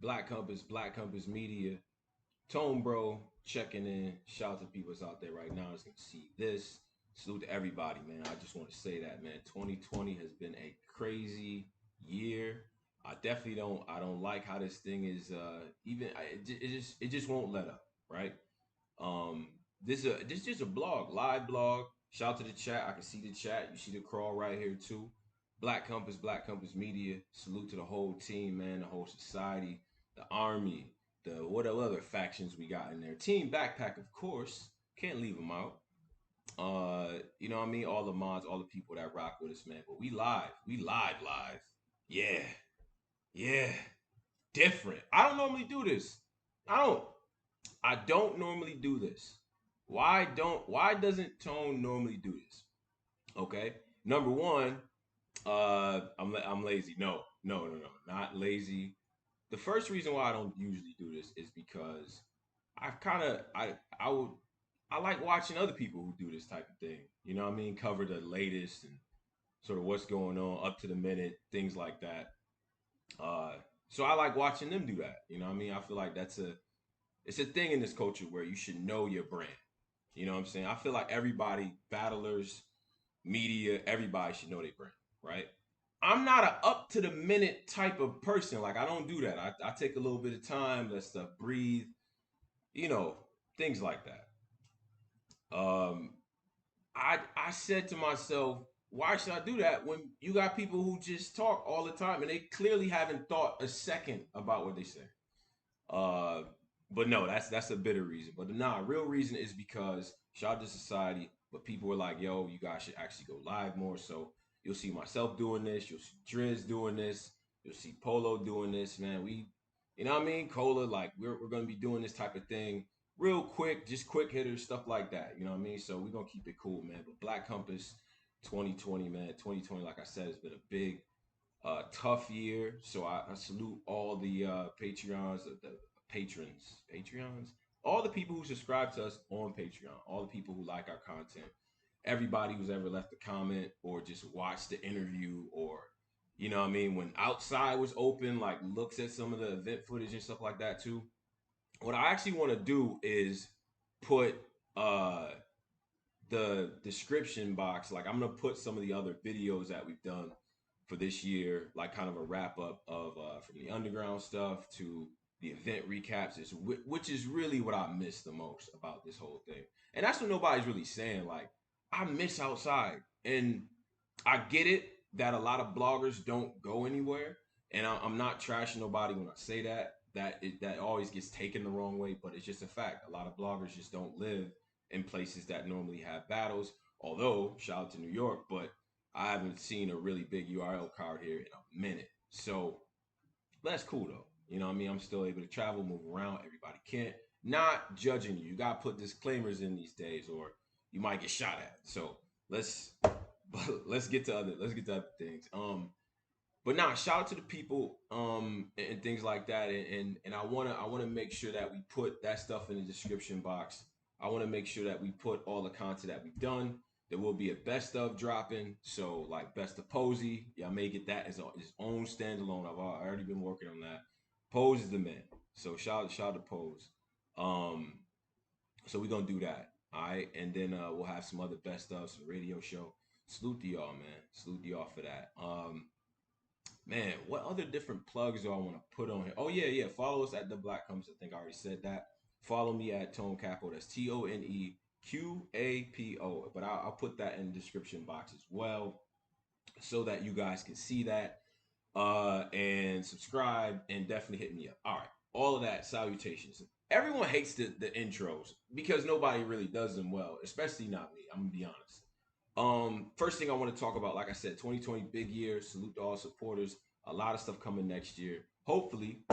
Black Compass Media, Tone Bro checking in. Shout out to people that's out there right now that's gonna see this. Salute to everybody, man. I just want to say that, man. 2020 has been a crazy year. I don't like how this thing is even it just won't let up, right? Um this is just a blog, live blog. Shout out to the chat. I can see the chat. You see the crawl right here too. Black Compass Media. Salute to the whole team, man, the whole society, the army, the what other factions we got in there. Team Backpack, of course. Can't leave them out. You know what I mean? All the mods, all the people that rock with us, man. But we live. We live. Yeah. Yeah. Different. I don't normally do this. I don't. I don't normally do this. Why doesn't Tone normally do this? Okay. Number one, I'm lazy. No, not lazy. The first reason why I don't usually do this is because I've kind of I would I like watching other people who do this type of thing. You know what I mean? Cover the latest and sort of what's going on up to the minute, things like that. Uh, so I like watching them do that. You know what I mean? I feel like it's a thing in this culture where you should know your brand. You know what I'm saying? I feel like everybody, battlers, media, everybody should know their brand, right? I'm not a up to the minute type of person. Like I don't do that. I take a little bit of time, let stuff breathe, you know, things like that. Um, I said to myself, why should I do that when you got people who just talk all the time and they clearly haven't thought a second about what they say. Uh, but no, that's a bitter reason. But nah, real reason is because shout out to society. But people were like, yo, you guys should actually go live more. So you'll see myself doing this. You'll see Driz doing this. You'll see Polo doing this. Man, you know what I mean? Cola, like we're gonna be doing this type of thing real quick, just quick hitters, stuff like that. You know what I mean? So we're gonna keep it cool, man. But Black Compass 2020, man, 2020, like I said, has been a big tough year. So I salute all the Patreons, the Patreons, all the people who subscribe to us on Patreon, all the people who like our content, everybody who's ever left a comment or just watched the interview or, you know what I mean, when outside was open, like looks at some of the event footage and stuff like that too. What I actually want to do is put the description box, like I'm gonna put some of the other videos that we've done for this year, like kind of a wrap up of from the underground stuff to the event recaps, is which is really what I miss the most about this whole thing. And that's what nobody's really saying. Like, I miss outside, and I get it that a lot of bloggers don't go anywhere, and I'm not trashing nobody when I say that. That always gets taken the wrong way, but it's just a fact. A lot of bloggers just don't live in places that normally have battles. Although, shout out to New York, but I haven't seen a really big URL card here in a minute. So that's cool though. You know what I mean? I'm still able to travel, move around. Everybody can't. Not judging you. You gotta put disclaimers in these days, or you might get shot at. So let's let's get to other things. But now shout out to the people and things like that. And I wanna make sure that we put that stuff in the description box. I want to make sure that we put all the content that we've done. There will be a best of dropping. So like best of Posey. Y'all may get that as his own standalone. I've already been working on that. Pose is the man. So shout out to Pose. Um, so we're gonna do that. All right. And then we'll have some other best of some radio show. Salute to y'all, man. Salute to y'all for that. Man, what other different plugs do I want to put on here? Oh yeah. Follow us at the Black Comes. I think I already said that. Follow me at Tone Capo. That's ToneQapo. But I'll put that in the description box as well, so that you guys can see that and subscribe and definitely hit me up. All right, all of that. Salutations. Everyone hates the intros because nobody really does them well, especially not me. I'm gonna be honest. First thing I want to talk about, like I said, 2020 big year. Salute to all supporters. A lot of stuff coming next year. Hopefully,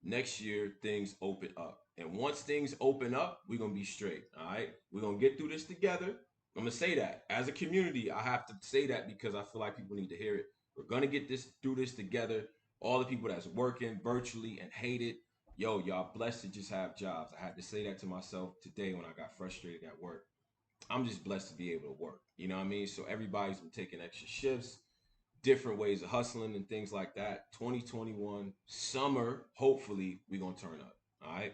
next year things open up. And once things open up, we're gonna be straight. All right. We're gonna get through this together. I'm gonna say that. As a community, I have to say that because I feel like people need to hear it. We're gonna get this through this together. All the people that's working virtually and hate it. Yo, y'all blessed to just have jobs. I had to say that to myself today when I got frustrated at work. I'm just blessed to be able to work. You know what I mean? So everybody's been taking extra shifts, different ways of hustling and things like that. 2021 summer, hopefully we're gonna turn up. All right.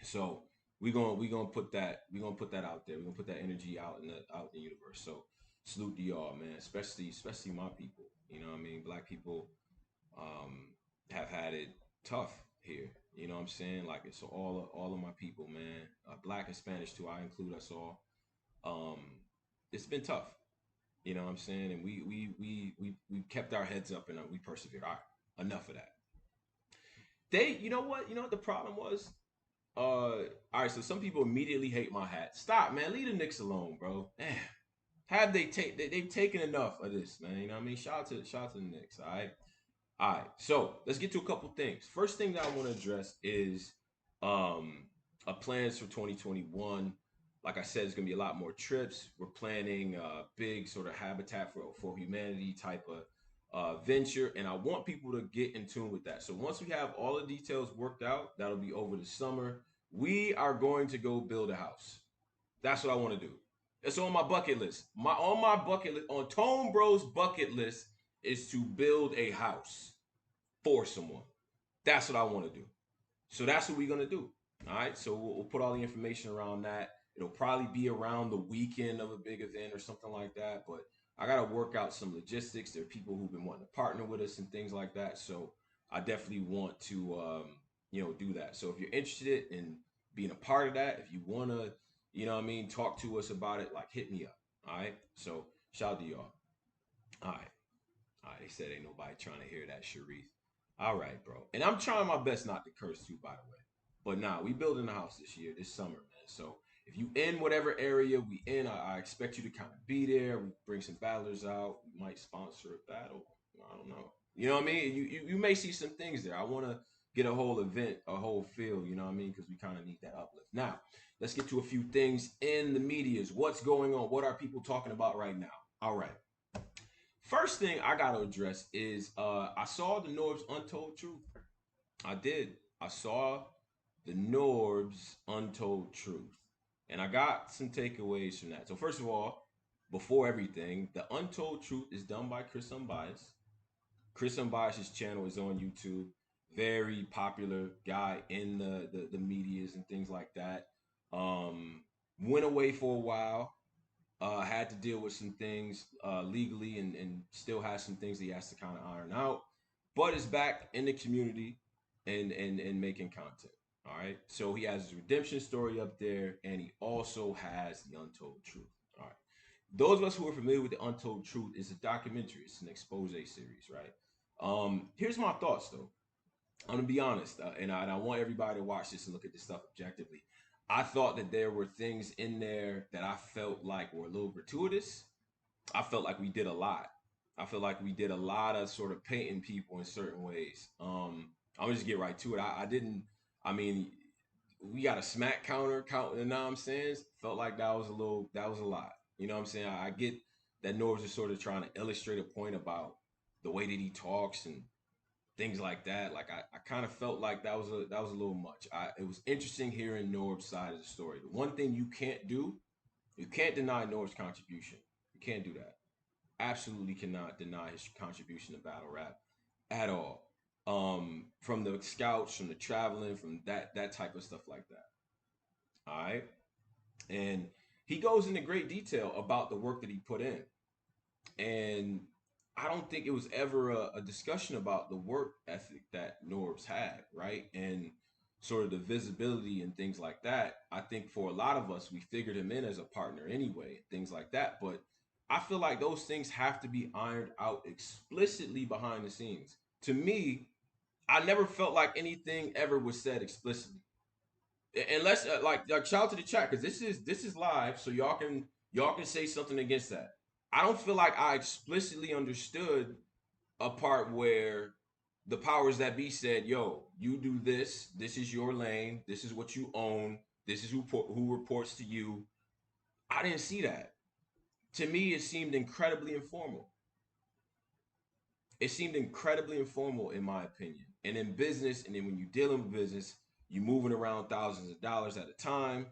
So we're gonna put that out there. We're gonna put that energy out in the universe. So salute to y'all, man. Especially my people. You know what I mean? Black people um have had it tough here. You know what I'm saying? Like it's all of my people, man. Black and Spanish too. I include us all. Um, it's been tough. You know what I'm saying? And we kept our heads up and we persevered. All right, enough of that. You know what? You know what the problem was? All right. So some people immediately hate my hat. Stop, man. Leave the Knicks alone, bro. Man, have they've taken enough of this, man? You know what I mean? Shout out to the Knicks. All right. All right, so let's get to a couple things. First thing that I want to address is um plans for 2021. Like I said, it's gonna be a lot more trips. We're planning a big sort of Habitat for Humanity type of venture, and I want people to get in tune with that. So once we have all the details worked out, that'll be over the summer. We are going to go build a house. That's what I want to do. It's on my bucket list. My bucket list, on Tone Bro's bucket list, is to build a house for someone. That's what I want to do. So that's what we're gonna do. All right. So we'll put all the information around that. It'll probably be around the weekend of a big event or something like that. But I gotta work out some logistics. There are people who've been wanting to partner with us and things like that. So I definitely want to do that. So if you're interested in being a part of that, if you wanna, talk to us about it, like hit me up. All right. So shout out to y'all. All right. All right, they said ain't nobody trying to hear that, Sharif. All right, bro. And I'm trying my best not to curse too, by the way. But nah, we building a house this year, this summer, man. So if you in whatever area we in, I expect you to kind of be there. We bring some battlers out. We might sponsor a battle. I don't know. You know what I mean? You may see some things there. I want to get a whole event, a whole feel. You know what I mean? Because we kind of need that uplift. Now, let's get to a few things in the medias. What's going on? What are people talking about right now? All right. First thing I gotta address is I saw the Norbes Untold Truth. I did. I saw the Norbes Untold Truth. And I got some takeaways from that. So first of all, before everything, the Untold Truth is done by Chris Unbiased. Chris Unbiased's channel is on YouTube. Very popular guy in the medias and things like that. Went away for a while. Had to deal with some things legally and still has some things he has to kind of iron out, but is back in the community and making content. All right. So he has his redemption story up there, and he also has the Untold Truth. All right. Those of us who are familiar with the Untold Truth, is a documentary. It's an expose series, right? Here's my thoughts though. I'm gonna be honest, and I want everybody to watch this and look at this stuff objectively. I thought that there were things in there that I felt like were a little gratuitous. I felt like we did a lot. I feel like we did a lot of sort of painting people in certain ways. I'm gonna just get right to it. I didn't. I mean, we got a smack counter counting the nonsense. Felt like that was a little. That was a lot. You know what I'm saying? I get that Norbs is sort of trying to illustrate a point about the way that he talks and things like that. Like I kind of felt like that was a little much. It was interesting hearing Norb's side of the story. The one thing you can't do, you can't deny Norb's contribution. You can't do that. Absolutely cannot deny his contribution to battle rap at all. From the scouts, from the traveling, from that type of stuff like that. All right. And he goes into great detail about the work that he put in. And I don't think it was ever a discussion about the work ethic that Norbs had, right? And sort of the visibility and things like that. I think for a lot of us, we figured him in as a partner anyway, things like that. But I feel like those things have to be ironed out explicitly behind the scenes. To me, I never felt like anything ever was said explicitly. Unless like shout out to the chat, because this is live, so y'all can say something against that. I don't feel like I explicitly understood a part where the powers that be said, "Yo, you do this. This is your lane. This is what you own. This is who reports to you." I didn't see that. To me, it seemed incredibly informal. It seemed incredibly informal, in my opinion. And in business, and then when you're dealing with business, you're moving around thousands of dollars at a time,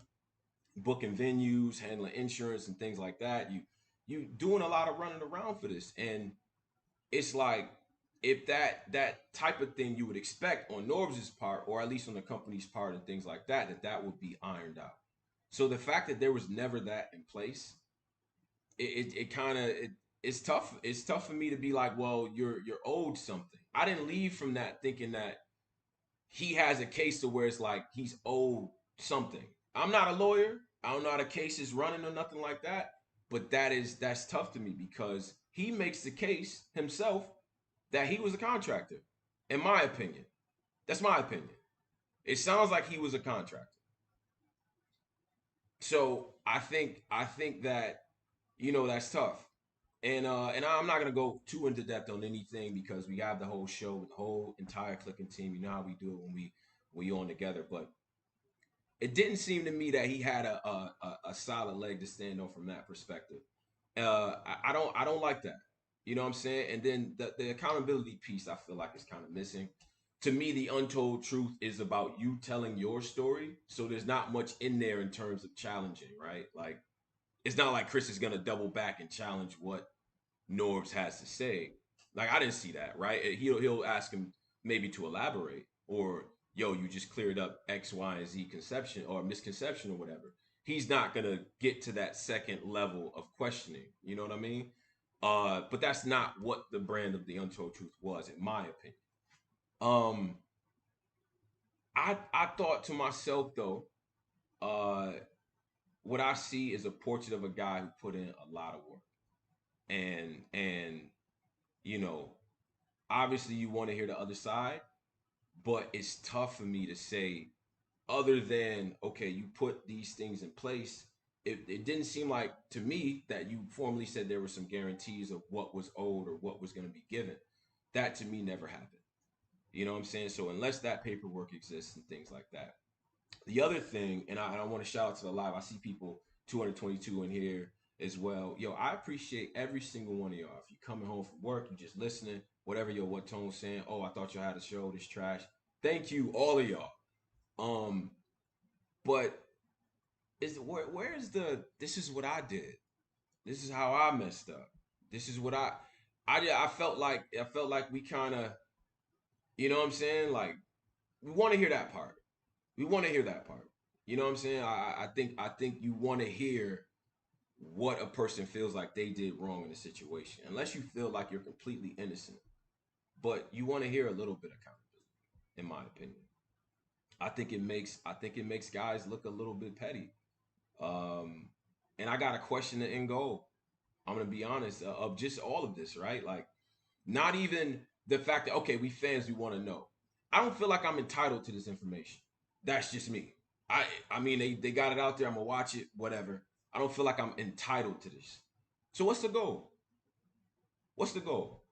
booking venues, handling insurance and things like that. You doing a lot of running around for this. And it's like if that type of thing you would expect on Norbes's part, or at least on the company's part, and things like that, that would be ironed out. So the fact that there was never that in place, it kind of it's tough. It's tough for me to be like, well, you're owed something. I didn't leave from that thinking that he has a case to where it's like he's owed something. I'm not a lawyer. I don't know how the case is running or nothing like that. But that's tough to me because he makes the case himself that he was a contractor. In my opinion, that's my opinion. It sounds like he was a contractor. So I think that that's tough. And I'm not gonna go too into depth on anything because we have the whole show, the whole entire clicking team. You know how we do it when we on together. But it didn't seem to me that he had a solid leg to stand on from that perspective. I don't like that. You know what I'm saying? And then the accountability piece I feel like is kind of missing. To me, the untold truth is about you telling your story. So there's not much in there in terms of challenging, right? Like it's not like Chris is gonna double back and challenge what Norbes has to say. Like I didn't see that, right? He'll ask him maybe to elaborate, or yo, you just cleared up X, Y, and Z conception or misconception or whatever. He's not gonna get to that second level of questioning. You know what I mean? But that's not what the brand of the Untold Truth was, in my opinion. Um, I thought to myself though, uh, what I see is a portrait of a guy who put in a lot of work, and you know, obviously you want to hear the other side, but it's tough for me to say other than okay, you put these things in place. It didn't seem like to me that you formally said there were some guarantees of what was owed or what was going to be given. That to me never happened. You know what I'm saying? So unless that paperwork exists and things like that. The other thing, and I want to shout out to the live. I see people 222 in here as well. Yo, I appreciate every single one of y'all. If you coming home from work, you just listening, whatever your what tone saying. Oh, I thought y'all had a show. This trash. Thank you, all of y'all. Um, but is where's the this is what I did. This is how I messed up. This is what I felt like we kind of you know what I'm saying? Like we want to hear that part. We want to hear that part. You know what I'm saying? I think you want to hear what a person feels like they did wrong in a situation. Unless you feel like you're completely innocent. But you want to hear a little bit of accountability, in my opinion. I think it makes guys look a little bit petty. Um, and I got a question to end goal. I'm gonna be honest of just all of this, right? Like, not even the fact that okay, we fans, we want to know. I don't feel like I'm entitled to this information. That's just me. I mean, they got it out there. I'm gonna watch it, whatever. I don't feel like I'm entitled to this. So what's the goal? What's the goal?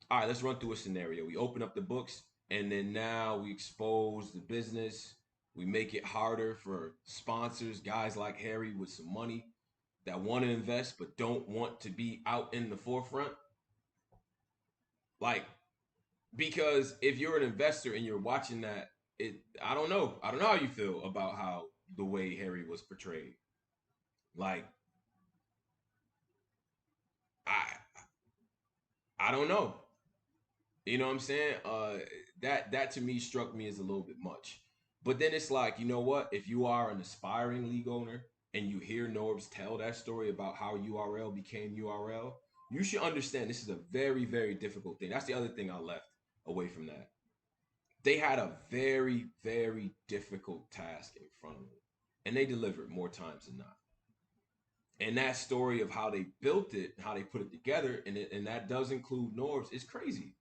All right, let's run through a scenario. We open up the books, and then now we expose the business. We make it harder for sponsors, guys like Harry with some money that want to invest but don't want to be out in the forefront. Like, because if you're an investor and you're watching that, I don't know. I don't know how you feel about how the way Harry was portrayed. Like, I I don't know. You know what I'm saying? That to me struck me as a little bit much. But then it's like, you know what? If you are an aspiring league owner and you hear Norbes tell that story about how URL became URL, you should understand this is a very, very difficult thing. That's the other thing I left away from that. They had a very, very difficult task in front of them, and they delivered more times than not. And that story of how they built it, how they put it together, and that does include Norbes, is crazy.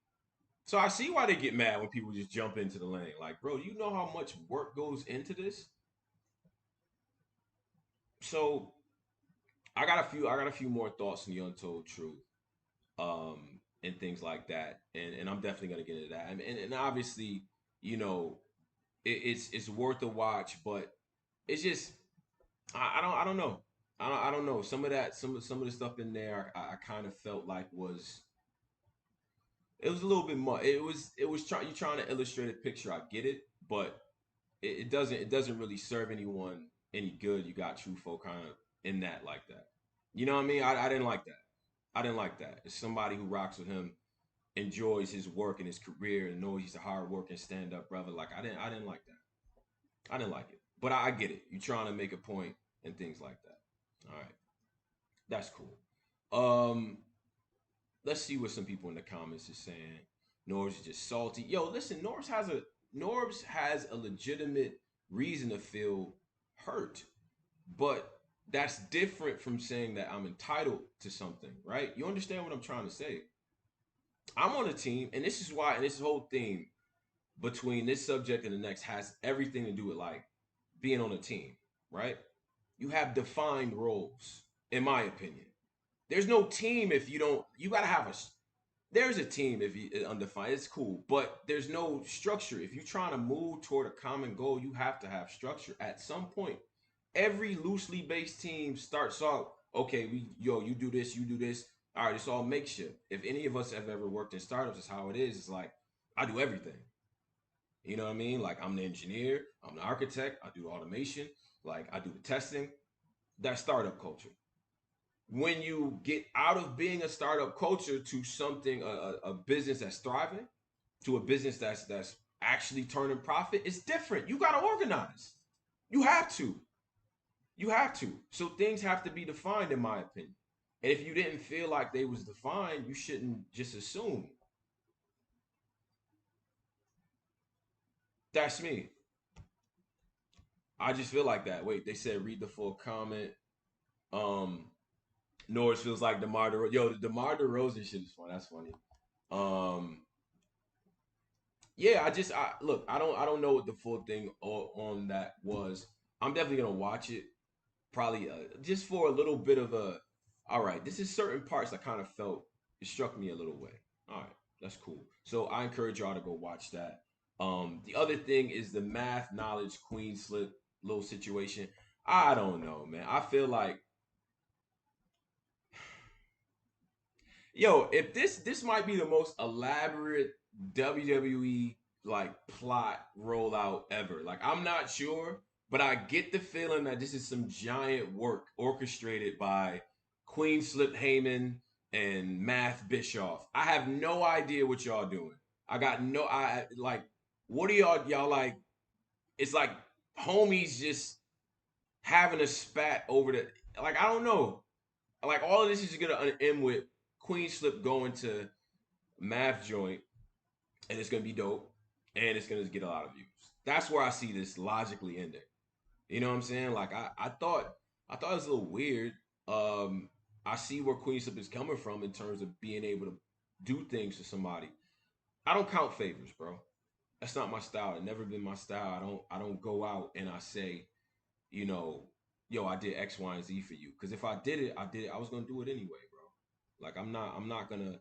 So I see why they get mad when people just jump into the lane. Like, bro, you know how much work goes into this? So I got a few more thoughts on the untold truth. And things like that. And I'm definitely gonna get into that. And obviously, you know, it's worth a watch, but it's just I don't know. I don't know. Some of the stuff in there I kind of felt like it was a little bit much. It was trying you trying to illustrate a picture. I get it, but it doesn't really serve anyone any good. You got Truffaut kind of in that like that. You know what I mean? I didn't like that. I didn't like that. As somebody who rocks with him, enjoys his work and his career and knows he's a hard working stand up brother. Like I didn't like that. I didn't like it. But I get it. You're trying to make a point and things like that. All right. That's cool. Um, let's see what some people in the comments is saying. Norbes is just salty. Yo, listen, Norbes has a legitimate reason to feel hurt, but that's different from saying that I'm entitled to something, right? You understand what I'm trying to say? I'm on a team, and this is why, and this whole theme between this subject and the next has everything to do with like being on a team, right? You have defined roles, in my opinion. There's no team if you don't. You gotta have a. There's a team if you undefined. It's cool, but there's no structure. If you're trying to move toward a common goal, you have to have structure. At some point, every loosely based team starts out. Okay, you do this, you do this. All right, it's all makeshift. If any of us have ever worked in startups, it's how it is. It's like I do everything. You know what I mean? Like I'm the engineer, I'm the architect, I do the automation, like I do the testing. That's startup culture. When you get out of being a startup culture to something a business that's thriving, to a business that's actually turning profit, it's different. You got to organize. You have to. You have to. So things have to be defined, in my opinion. And if you didn't feel like they was defined, you shouldn't just assume. That's me. I just feel like that. Wait, they said read the full comment. Um, Norris feels like DeMar DeRozan. Yo, the DeMar DeRozan shit is fun. That's funny. Um, yeah, I look. I don't know what the full thing on that was. I'm definitely gonna watch it. Probably just for a little bit of a. All right, this is certain parts I kind of felt it struck me a little way. All right, that's cool. So I encourage y'all to go watch that. The other thing is the math knowledge queen slip little situation. I don't know, man. I feel like yo, if this might be the most elaborate WWE like plot rollout ever. Like I'm not sure, but I get the feeling that this is some giant work orchestrated by Queen Slip Heyman and Math Bischoff. I have no idea what y'all doing. I got no I like what are y'all like it's like homies just having a spat over the like I don't know. Like all of this is gonna end with Queen Slip going to Math Joint, and it's gonna be dope, and it's gonna get a lot of views. That's where I see this logically ending. You know what I'm saying? Like I thought it was a little weird. Um, I see where Queen Slip is coming from in terms of being able to do things to somebody. I don't count favors, bro. That's not my style. It's never been my style. I don't go out and I say, you know, yo, I did X, Y, and Z for you. Because if I did it, I did it. I was gonna do it anyway, bro. Like I'm not gonna.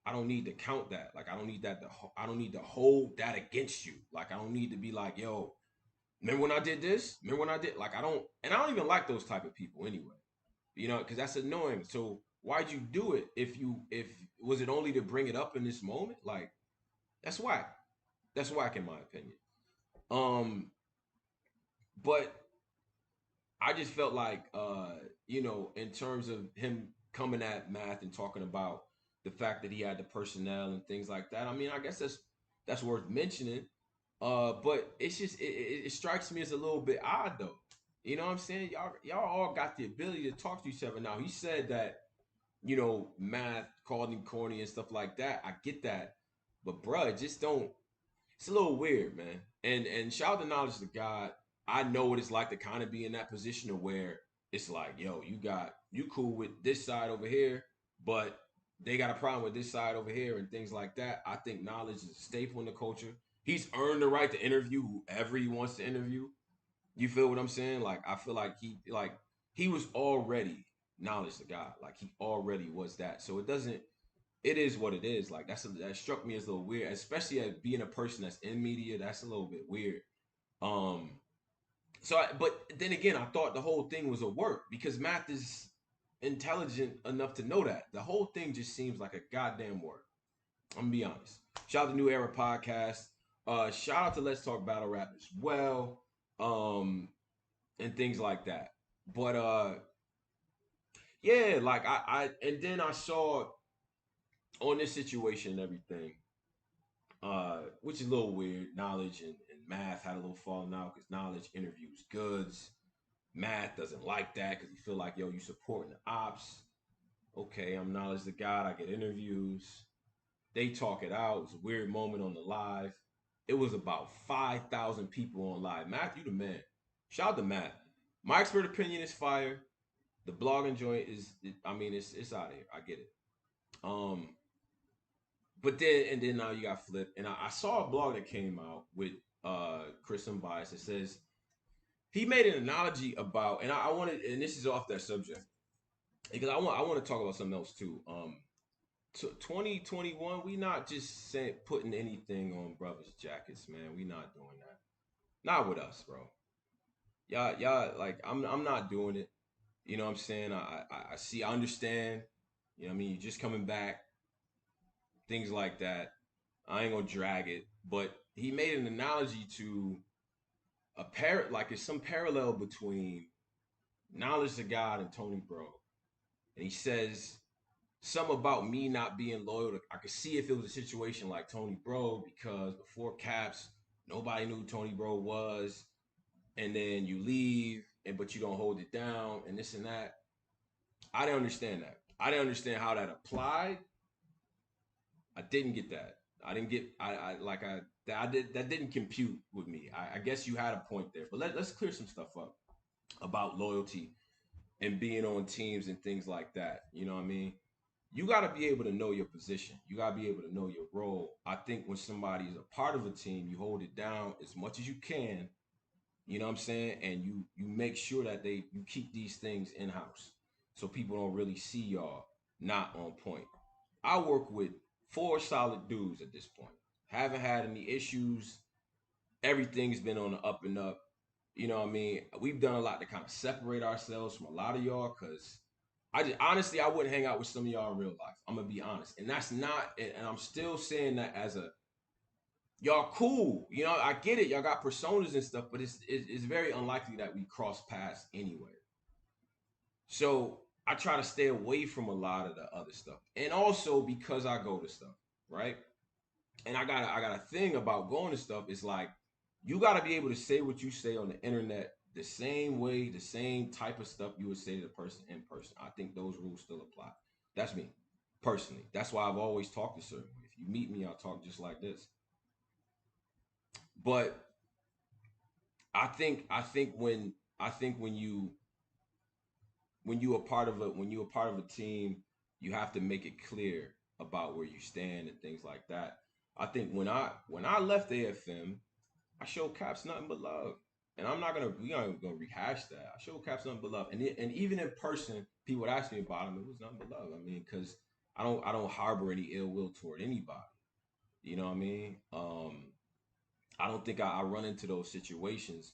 I don't need to count that. Like I don't need that. I don't need to hold that against you. Like I don't need to be like, yo, remember when I did this? Remember when I did? Like I don't, and I don't even like those type of people anyway. You know, because that's annoying. So why'd you do it? If was it only to bring it up in this moment? Like that's whack. That's whack in my opinion. Um, but I just felt like in terms of him coming at math and talking about the fact that he had the personnel and things like that. I mean, I guess that's worth mentioning. But it's just it strikes me as a little bit odd though. You know what I'm saying? Y'all all got the ability to talk to each other. Now he said that, math called him corny and stuff like that. I get that. But bruh, just don't it's a little weird, man. And shout out to knowledge to God. I know what it's like to kind of be in that position of where it's like, yo, you cool with this side over here, but they got a problem with this side over here and things like that. I think knowledge is a staple in the culture. He's earned the right to interview whoever he wants to interview. You feel what I'm saying? Like I feel like he was already knowledge to God. Like he already was that. So it is what it is. Like that struck me as a little weird, especially as being a person that's in media. That's a little bit weird. Um, but then again, I thought the whole thing was a work because math is intelligent enough to know that the whole thing just seems like a goddamn work. I'm gonna be honest. Shout out to New Era Podcast. Shout out to Let's Talk Battle Rap as well, and things like that. But yeah, like and then I saw on this situation and everything, which is a little weird. Knowledge and math had a little falling out because knowledge interviews goods. Math doesn't like that because he feel like, yo, you supporting the ops. Okay, I'm knowledge the God. I get interviews. They talk it out. It was a weird moment on the live. It was about 5,000 people on live. Math, you the man. Shout out to Matt. My expert opinion is fire. The blogging joint is, I mean, it's out of here. I get it. Um, but then now you got Flip, and I saw a blog that came out with Chris Unbiased that says he made an analogy about, and I wanted, and this is off that subject because I want to talk about something else too. 2021, we not just putting anything on brothers' jackets, man. We not doing that. Not with us, bro. Y'all, like I'm not doing it. You know what I'm saying? I see, I understand. You know what I mean? You're just coming back, things like that. I ain't gonna drag it, but he made an analogy to like it's some parallel between Knowledge of God and Tony Bro, and he says some about me not being loyal to. I could see if it was a situation like Tony Bro because before Caps, nobody knew who Tony Bro was, and then you leave, and but you don't hold it down, and this and that. I didn't understand that. I didn't understand how that applied. I didn't get that. I didn't get. I like I did that didn't compute with me. I guess you had a point there, but let's clear some stuff up about loyalty and being on teams and things like that. You know what I mean? You got to be able to know your position. You got to be able to know your role. I think when somebody is a part of a team, you hold it down as much as you can. You know what I'm saying? And you make sure that you keep these things in house so people don't really see y'all not on point. I work with four solid dudes at this point. Haven't had any issues. Everything's been on the up and up. You know what I mean? We've done a lot to kind of separate ourselves from a lot of y'all because I just honestly I wouldn't hang out with some of y'all in real life. I'm gonna be honest, and that's not. And I'm still saying that as a y'all cool. You know, I get it. Y'all got personas and stuff, but it's very unlikely that we cross paths anywhere. So I try to stay away from a lot of the other stuff, and also because I go to stuff, right? And I got a thing about going to stuff. It's like you got to be able to say what you say on the internet the same way, the same type of stuff you would say to the person in person. I think those rules still apply. That's me personally. That's why I've always talked a certain way. If you meet me, I'll talk just like this. But I think when you a part of a team, you have to make it clear about where you stand and things like that. I think when I left AFM, I showed Caps nothing but love. And we aren't gonna rehash that. I showed Caps nothing but love. And even in person, people would ask me about him, it was nothing but love. I mean, because I don't harbor any ill will toward anybody. You know what I mean? I don't think I run into those situations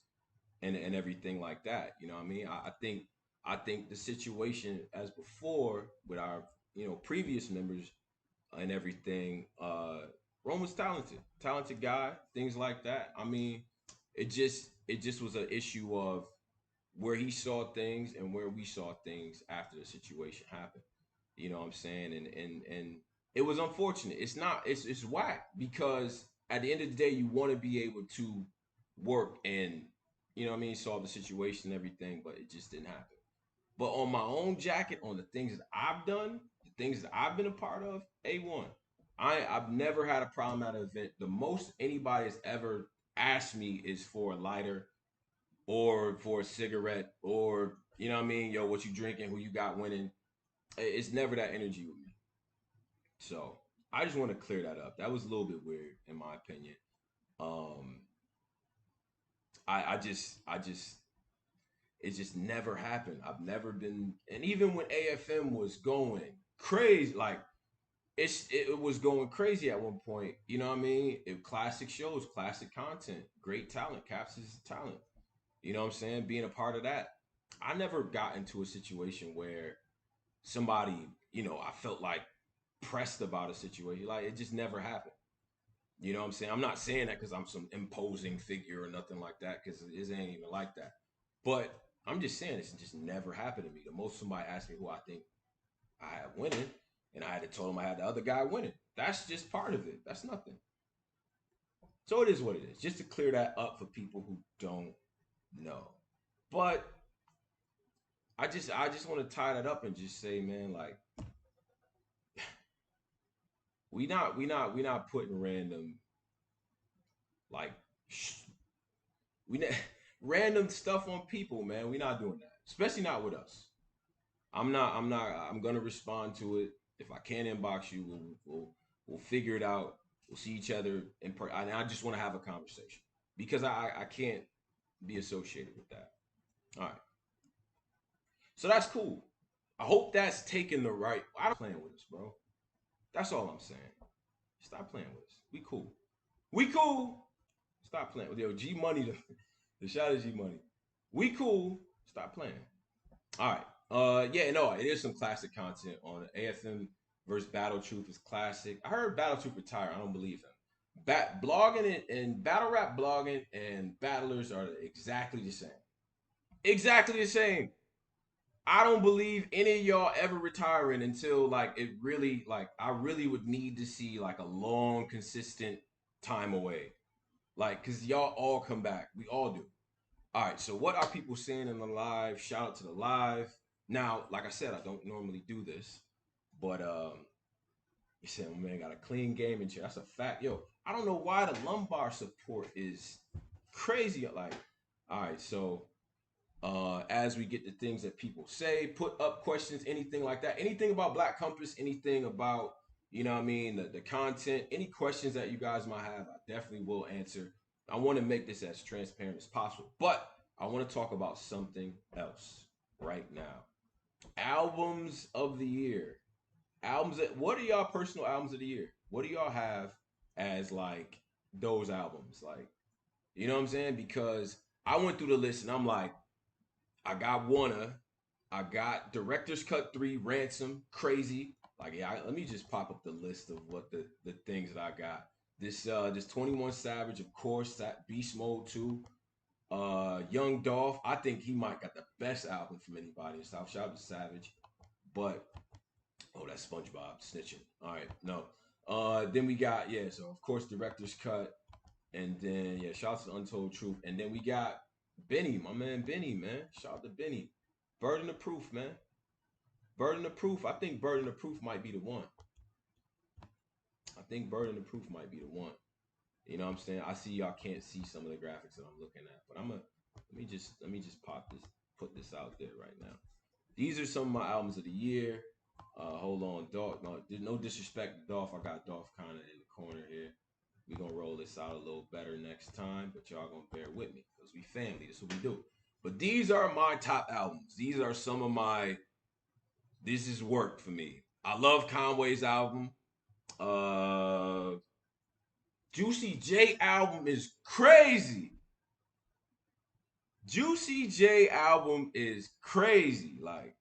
and everything like that. You know what I mean? I think the situation as before with our previous members and everything. Rome was talented guy, things like that. I mean, it just was an issue of where he saw things and where we saw things after the situation happened. You know what I'm saying? And it was unfortunate. It's whack because at the end of the day, you want to be able to work and what I mean, solve the situation and everything, but it just didn't happen. But on my own jacket, on the things that I've done, the things that I've been a part of, A1. I've never had a problem at an event. The most anybody has ever asked me is for a lighter or for a cigarette or you know what I mean, yo, what you drinking, who you got winning. It's never that energy with me. So I just want to clear that up. That was a little bit weird in my opinion. Um, I just it just never happened. I've never been, and even when AFM was going crazy, like it was going crazy at one point. You know what I mean? Classic shows, classic content, great talent. Caps is talent. You know what I'm saying? Being a part of that, I never got into a situation where somebody, I felt like pressed about a situation. Like it just never happened. You know what I'm saying? I'm not saying that because I'm some imposing figure or nothing like that, because it ain't even like that. But I'm just saying it's just never happened to me. The most somebody asked me who I think I have winning, and I had to tell him I had the other guy winning. That's just part of it. That's nothing. So it is what it is. Just to clear that up for people who don't know. But I just want to tie that up and just say, man, like we not putting random like we not, random stuff on people, man. We not doing that, especially not with us. I'm gonna respond to it. If I can't inbox you, we'll figure it out. We'll see each other in person. I just want to have a conversation because I can't be associated with that. All right, so that's cool. I hope that's taking the right. I don't playing with us, bro. That's all I'm saying. Stop playing with us. We cool. We cool. Stop playing with yo G Money. The shot is G Money. We cool. Stop playing. All right. Yeah, no, it is some classic content on it. AFM versus Battle Truth is classic. I heard Battle Truth retire. I don't believe him. Blogging and battle rap blogging and battlers are exactly the same. Exactly the same. I don't believe any of y'all ever retiring until like it really like I really would need to see like a long, consistent time away. Like, cause y'all all come back. We all do. All right, so what are people saying in the live? Shout out to the live. Now, like I said, I don't normally do this, but you said, oh, man, got a clean gaming chair. That's a fact. Yo, I don't know why the lumbar support is crazy. Like, all right, so as we get the things that people say, put up questions, anything like that, anything about Black Compass, anything about, you know what I mean, the content, any questions that you guys might have, I definitely will answer. I want to make this as transparent as possible, but I want to talk about something else right now. Albums of the year. What are y'all personal albums of the year? What do y'all have as like those albums? Like, you know what I'm saying? Because I went through the list and I'm like, I got Wanna, I got Director's Cut 3, Ransom, Crazy. Like, yeah, let me just pop up the list of what the things that I got. This 21 Savage, of course, that Beast Mode 2. Young Dolph, I think he might got the best album from anybody in South. Shout out to Savage. But oh, that's SpongeBob snitching. All right, no. Then we got, yeah, so of course Director's Cut. And then yeah, shout out to Untold Truth. And then we got Benny, my man Benny, man. Shout out to Benny. Burden of Proof, man. Burden of Proof. I think Burden of Proof might be the one. I think Burden of Proof might be the one. You know what I'm saying? I see y'all can't see some of the graphics that I'm looking at, but let me just put this out there right now. These are some of my albums of the year. Hold on, Dolph. No disrespect to Dolph. I got Dolph kind of in the corner here. We gonna roll this out a little better next time, but y'all gonna bear with me because we family. This is what we do. But these are my top albums. These are some of my. This is work for me. I love Conway's album. Uh, Juicy J album is crazy. Juicy J album is crazy. Like,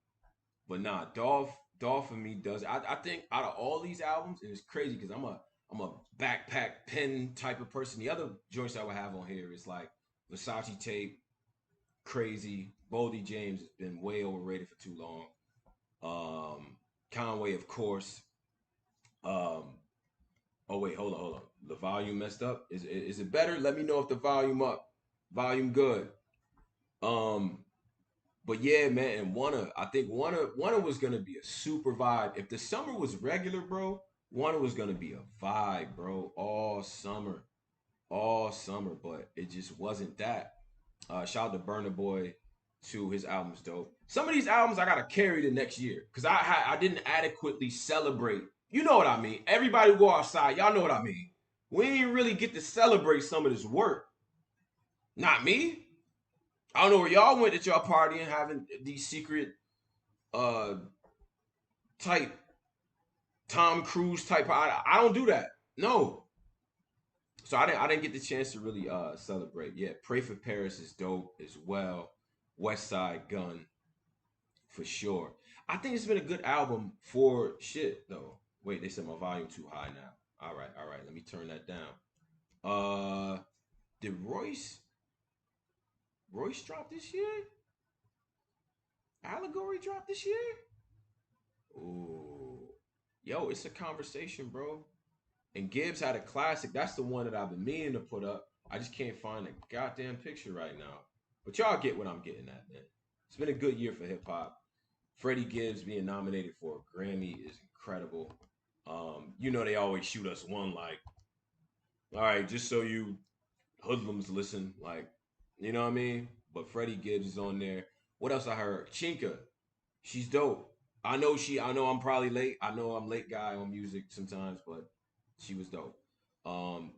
but nah, Dolph for me does. I think out of all these albums, and it's crazy because I'm a backpack pen type of person. The other joints I would have on here is like Versace Tape, Crazy. Boldy James has been way overrated for too long. Conway, of course. Um, oh wait, hold on. The volume messed up. Is it better? Let me know if the volume up. Volume good. Um, but yeah, man, and I think Wanna was gonna be a super vibe. If the summer was regular, bro, Wanna was gonna be a vibe, bro, all summer. But it just wasn't that. Shout out to Burna Boy, to his albums dope. Some of these albums I gotta carry the next year because I didn't adequately celebrate. You know what I mean? Everybody go outside. Y'all know what I mean. We didn't really get to celebrate some of this work. Not me. I don't know where y'all went at y'all partying, having these secret uh type Tom Cruise type. I don't do that. No. So I didn't get the chance to really celebrate. Yeah, Pray for Paris is dope as well. West Side Gun for sure. I think it's been a good album for shit though. Wait, they said my volume too high now. All right. Let me turn that down. Did Royce drop this year? Allegory dropped this year? Ooh. Yo, it's a conversation, bro. And Gibbs had a classic. That's the one that I've been meaning to put up. I just can't find a goddamn picture right now. But y'all get what I'm getting at, man. It's been a good year for hip hop. Freddie Gibbs being nominated for a Grammy is incredible. You know they always shoot us one like, all right, just so you hoodlums listen, like, you know what I mean? But Freddie Gibbs is on there. What else I heard? Chinka, she's dope. I know I'm probably late. I know I'm late guy on music sometimes, but she was dope.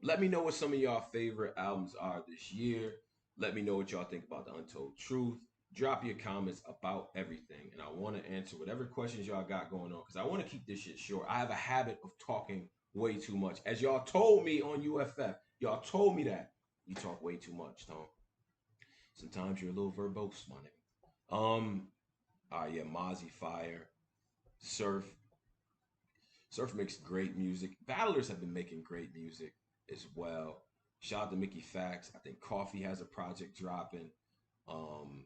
Let me know what some of y'all favorite albums are this year. Let me know what y'all think about the Untold Truth. Drop your comments about everything, and I want to answer whatever questions y'all got going on because I want to keep this shit short. I have a habit of talking way too much, as y'all told me on UFF. Y'all told me that you talk way too much, Tom. Sometimes you're a little verbose, my nigga. Yeah, Mozzie Fire, Surf. Surf makes great music. Battlers have been making great music as well. Shout out to Mickey Fax. I think Coffee has a project dropping. Um,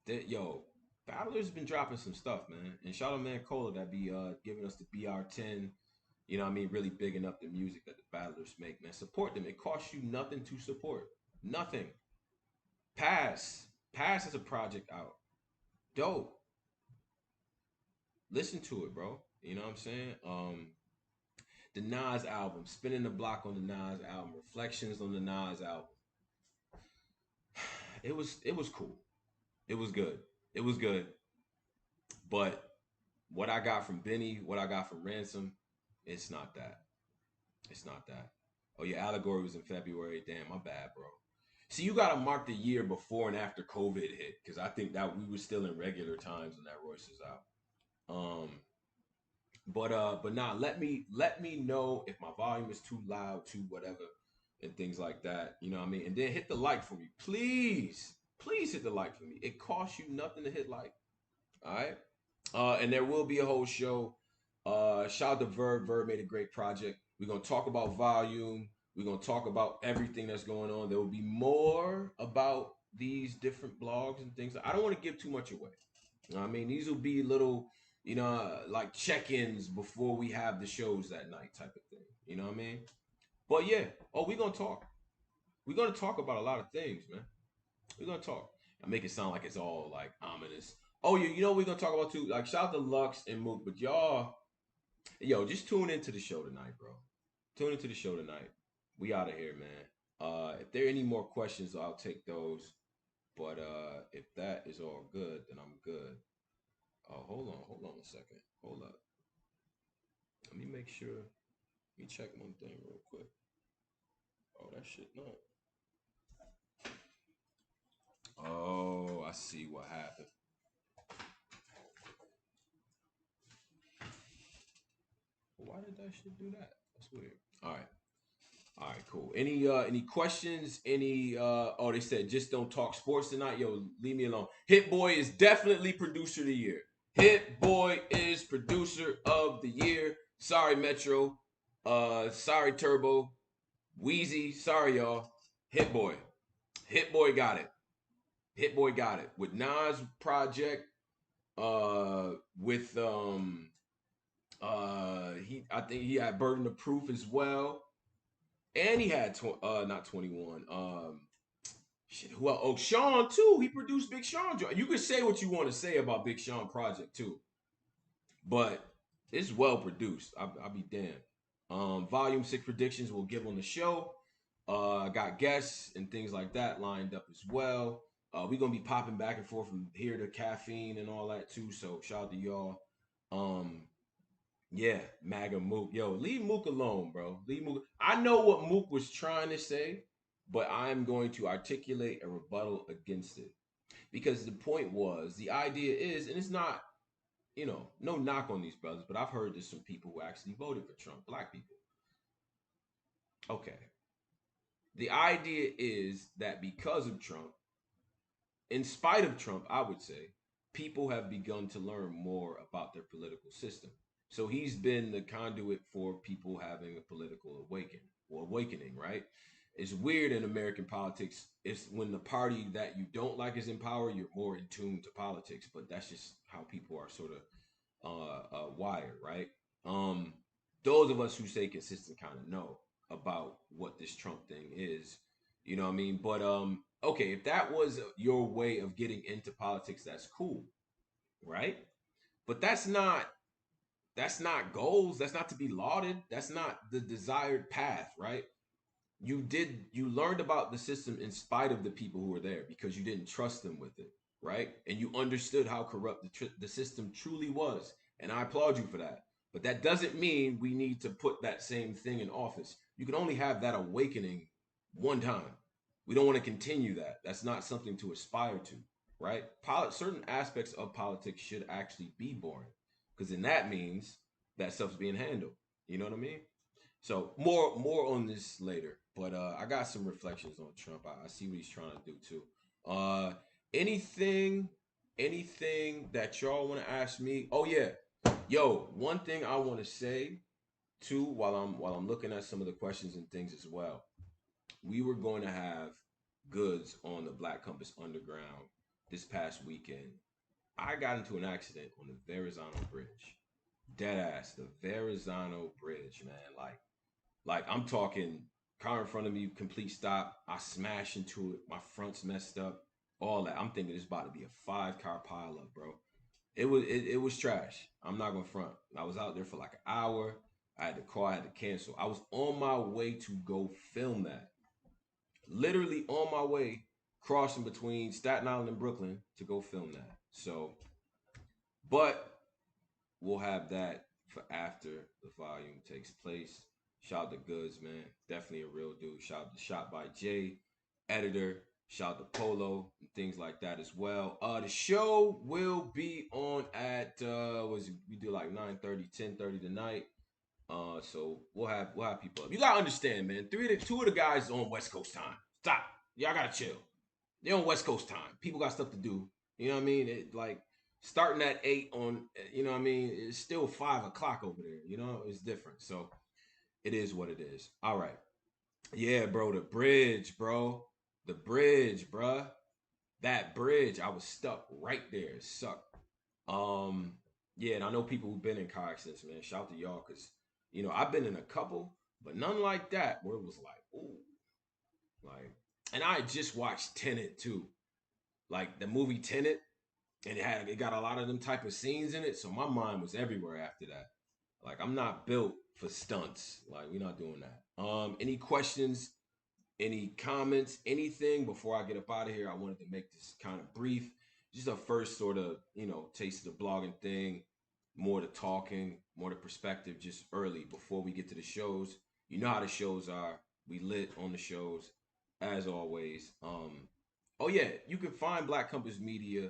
yo, Battlers been dropping some stuff, man. And shout out Man Cola that be giving us the BR10. You know what I mean? Really bigging up the music that the Battlers make, man. Support them. It costs you nothing to support. Nothing. Pass. Pass is a project out. Dope. Listen to it, bro. You know what I'm saying? The Nas album, Spinning the Block on the Nas album, Reflections on the Nas album. It was cool. It was good. It was good. But what I got from Benny, what I got from Ransom, it's not that. It's not that. Oh yeah, Allegory was in February. Damn, my bad, bro. See, you gotta mark the year before and after COVID hit, because I think that we were still in regular times when that Royce was out. Um, but nah, let me know if my volume is too loud, too whatever, and things like that. You know what I mean? And then hit the like for me. Please. Please hit the like for me. It costs you nothing to hit like. All right. And there will be a whole show. Shout out to Verb. Verb made a great project. We're gonna talk about volume. We're gonna talk about everything that's going on. There will be more about these different blogs and things. I don't want to give too much away. You know what I mean, these will be little, like check-ins before we have the shows that night, type of thing. You know what I mean? But yeah. Oh, we're gonna talk. We're gonna talk about a lot of things, man. We're gonna talk. I make it sound like it's all like ominous. Oh yeah, you know what we're gonna talk about too. Like shout out to Lux and Mook, but y'all, yo, just tune into the show tonight, bro. Tune into the show tonight. We out of here, man. If there are any more questions, I'll take those. But if that is all good, then I'm good. Oh, hold on a second. Hold up. Let me make sure. Let me check one thing real quick. Oh, that shit not. Oh, I see what happened. Why did that shit do that? That's weird. All right. All right, cool. Any questions? Oh, they said just don't talk sports tonight. Yo, leave me alone. Hit Boy is definitely producer of the year. Hit Boy is producer of the year. Sorry, Metro. Sorry, Turbo. Wheezy. Sorry, y'all. Hit Boy. Hit Boy got it. Hit Boy got it. With Nas project, with I think he had Burden of Proof as well. And he had not 21. Shit, who else? Oh, Sean too. He produced Big Sean. You could say what you want to say about Big Sean project too, but it's well produced. I'll be damned. Volume 6 predictions we'll give on the show. I got guests and things like that lined up as well. We're gonna be popping back and forth from here to caffeine and all that too. So shout out to y'all. Um, yeah, MAGA Mook. Yo, leave Mook alone, bro. Leave Mook. I know what Mook was trying to say, but I'm going to articulate a rebuttal against it. Because the point was, the idea is, and it's not, no knock on these brothers, but I've heard this from people who actually voted for Trump, black people. Okay. The idea is that because of Trump, in spite of Trump, I would say, people have begun to learn more about their political system. So he's been the conduit for people having a political awakening, right? It's weird in American politics. It's when the party that you don't like is in power, you're more in tune to politics. But that's just how people are sort of wired, right? Um, those of us who stay consistent kind of know about what this Trump thing is. You know what I mean? But okay, if that was your way of getting into politics, that's cool, right? But that's not goals. That's not to be lauded. That's not the desired path, right? You learned about the system in spite of the people who were there because you didn't trust them with it, right? And you understood how corrupt the system truly was, and I applaud you for that. But that doesn't mean we need to put that same thing in office. You can only have that awakening one time. We don't want to continue that. That's not something to aspire to, right? Certain aspects of politics should actually be boring, because then that means that stuff's being handled. You know what I mean? So more on this later. But I got some reflections on Trump. I see what he's trying to do too. Uh anything anything that y'all want to ask me? Oh yeah. Yo, one thing I want to say too while I'm looking at some of the questions and things as well. We were going to have goods on the Black Compass Underground this past weekend. I got into an accident on the Verrazano Bridge. Dead ass, the Verrazano Bridge, man. Like I'm talking car in front of me, complete stop. I smash into it. My front's messed up. All that. I'm thinking it's about to be a 5 car pileup, bro. It was trash. I'm not gonna front. I was out there for like an hour. I had to call. I had to cancel. I was on my way to go film that. Literally on my way, crossing between Staten Island and Brooklyn to go film that. So, but we'll have that for after the volume takes place. Shout out to Goods, man. Definitely a real dude. Shout out to Shot by Jay, editor. Shout out to Polo and things like that as well. The show will be on at we do like 9:30, 10:30 tonight. So we'll have people up. You gotta understand, man. Two of the guys on West Coast time. Stop. Y'all gotta chill. They're on West Coast time. People got stuff to do. You know what I mean? It like starting at 8 on, you know what I mean? It's still 5 o'clock over there. You know, it's different. So it is what it is. All right. Yeah, bro. The bridge, bro. The bridge, bruh. That bridge, I was stuck right there. It sucked. Um, yeah, and I know people who've been in car accidents, man. Shout out to y'all, cause I've been in a couple, but none like that where it was like, ooh, like, and I just watched Tenet too, like the movie Tenet, and it got a lot of them type of scenes in it, so my mind was everywhere after that. Like I'm not built for stunts. Like we're not doing that. Any questions, any comments, anything before I get up out of here? I wanted to make this kind of brief. Just a first sort of, taste of the blogging thing, more to talking, more to perspective, just early before we get to the shows. You know how the shows are. We lit on the shows, as always. Oh yeah, you can find Black Compass Media,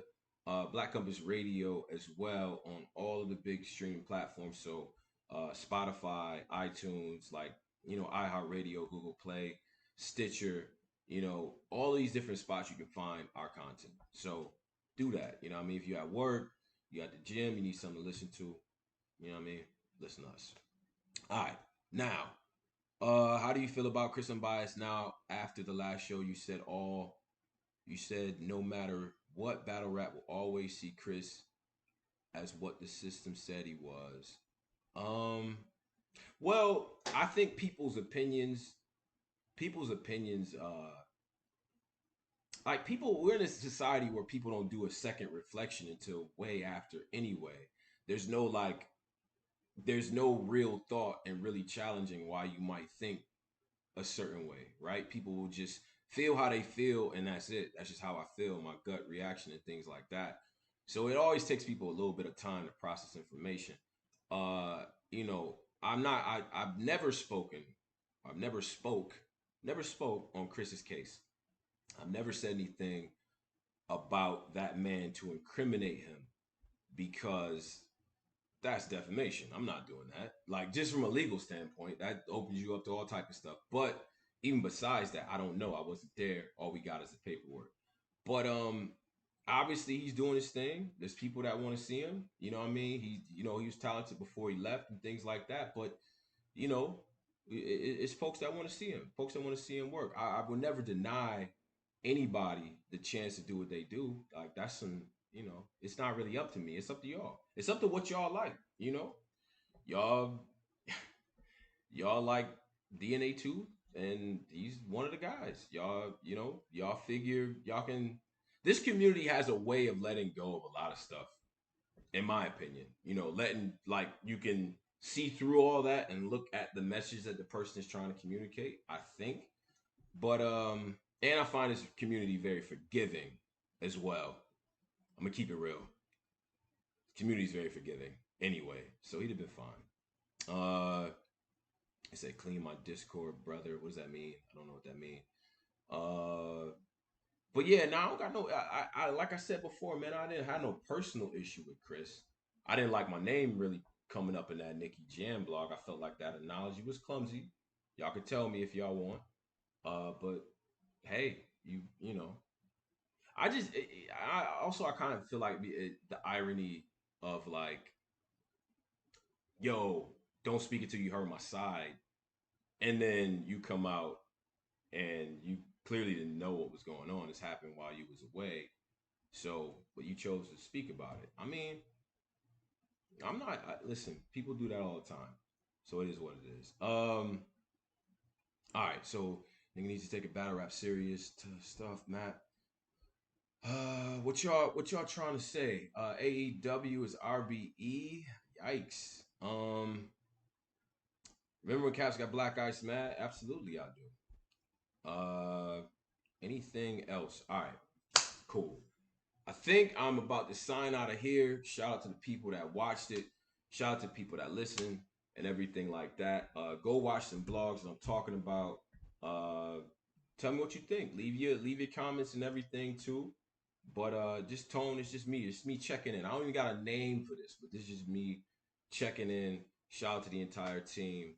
Black Compass Radio as well on all of the big streaming platforms. So Spotify, iTunes, like iHeartRadio, Google Play, Stitcher, all these different spots you can find our content. So do that. You know what I mean? If you're at work, you're at the gym, you need something to listen to, you know what I mean? Listen to us. All right. Now, how do you feel about Chris Unbiased now after the last show? You said no matter what, battle rap will always see Chris as what the system said he was. Um, well, I think people's opinions, like we're in a society where people don't do a second reflection until way after anyway. There's no like, there's no real thought and really challenging why you might think a certain way, right? People will just feel how they feel, and that's it. That's just how I feel, my gut reaction and things like that. So it always takes people a little bit of time to process information. Uh, I've never spoken, I've never spoke on Chris's case. I've never said anything about that man to incriminate him because that's defamation. I'm not doing that. Like just from a legal standpoint, that opens you up to all type of stuff. But even besides that, I don't know. I wasn't there. All we got is the paperwork. But obviously he's doing his thing. There's people that want to see him. You know what I mean? He was talented before he left and things like that. But you know, it's folks that want to see him. Folks that want to see him work. I will never deny anybody the chance to do what they do. Like that's some, it's not really up to me. It's up to y'all. It's up to what y'all like, y'all y'all like DNA too, and he's one of the guys. Y'all, y'all figure y'all can. This community has a way of letting go of a lot of stuff, in my opinion. Letting like you can see through all that and look at the message that the person is trying to communicate. I think, but and I find this community very forgiving as well. I'm gonna keep it real. Community's very forgiving anyway, so he'd have been fine. I said clean my Discord, brother. What does that mean? I don't know what that means. But yeah, no, I don't got no. I like I said before, man. I didn't have no personal issue with Chris. I didn't like my name really coming up in that Nicky Jam blog. I felt like that analogy was clumsy. Y'all can tell me if y'all want. But hey, you know, I just I kind of feel like the irony of like, yo, don't speak until you heard my side, and then you come out and you clearly didn't know what was going on. This happened while you was away, so but you chose to speak about it. I mean, listen, people do that all the time, so it is what it is. All right, so nigga needs to take a battle rap serious to stuff, Matt. What y'all trying to say? AEW is RBE. Yikes. Remember when Caps got Black Ice mad? Absolutely, I do. Anything else? All right, cool. I think I'm about to sign out of here. Shout out to the people that watched it. Shout out to people that listen and everything like that. Go watch some vlogs that I'm talking about. Tell me what you think. Leave your comments and everything too. But just Tone, it's just me. It's me checking in. I don't even got a name for this, but this is just me checking in. Shout out to the entire team.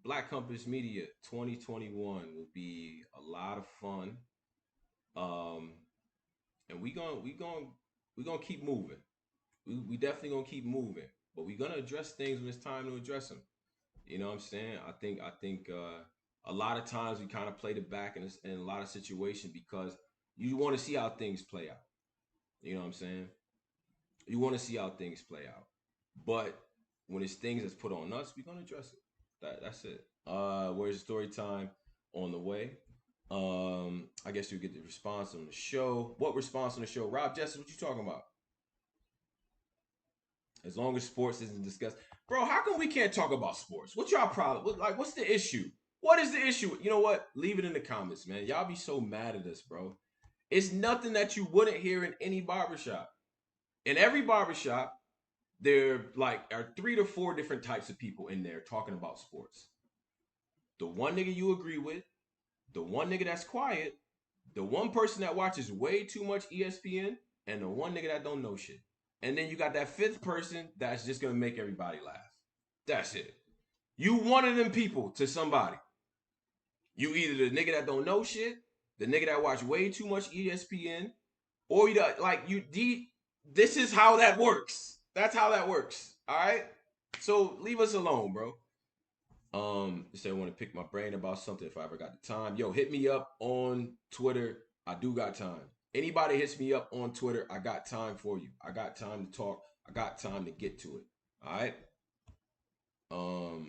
Black Compass Media 2021 will be a lot of fun. And we gonna keep moving. We definitely gonna keep moving, but we're gonna address things when it's time to address them. You know what I'm saying? I think a lot of times we kind of played it back in a lot of situations because you want to see how things play out. You know what I'm saying? You want to see how things play out. But when it's things that's put on us, we're gonna address it. That's it. Where's the story time on the way? I guess you get the response on the show. What response on the show? Rob Justice, what you talking about? As long as sports isn't discussed. Bro, how come we can't talk about sports? What's y'all problem? What's the issue? What is the issue? You know what? Leave it in the comments, man. Y'all be so mad at us, bro. It's nothing that you wouldn't hear in any barbershop. In every barbershop, there are 3 to 4 different types of people in there talking about sports. The one nigga you agree with, the one nigga that's quiet, the one person that watches way too much ESPN, and the one nigga that don't know shit. And then you got that 5th person that's just gonna make everybody laugh. That's it. You one of them people to somebody. You either the nigga that don't know shit, the nigga that watch way too much ESPN, or this is how that works. That's how that works. All right. So leave us alone, bro. Say I want to pick my brain about something if I ever got the time. Yo, hit me up on Twitter. I do got time. Anybody hits me up on Twitter, I got time for you. I got time to talk. I got time to get to it. All right. All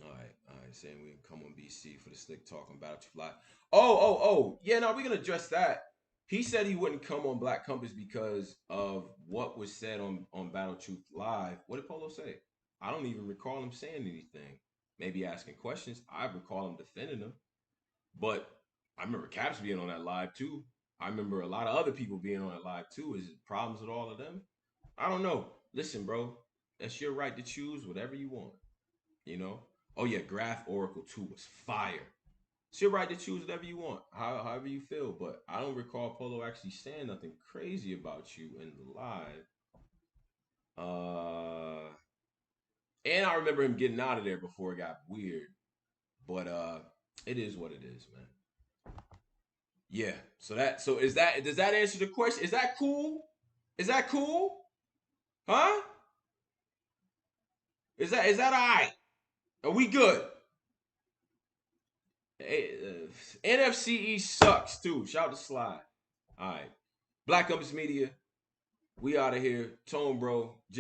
right. Saying we can come on BC for the slick talk on Battle Truth Live. Oh. Yeah, no, we're gonna address that. He said he wouldn't come on Black Compass because of what was said on Battle Truth Live. What did Polo say? I don't even recall him saying anything. Maybe asking questions. I recall him defending them. But I remember Caps being on that live too. I remember a lot of other people being on that live too. Is it problems with all of them? I don't know. Listen, bro, that's your right to choose whatever you want. You know? Oh yeah, Graph Oracle 2 was fire. It's your right to choose whatever you want, however you feel. But I don't recall Polo actually saying nothing crazy about you in the live. And I remember him getting out of there before it got weird. But it is what it is, man. Yeah. So does that answer the question? Is that cool? Is that cool? Huh? Is that all right? Are we good? NFCE sucks too. Shout out to Sly. All right. Black Compass Media. We out of here. Tone, bro.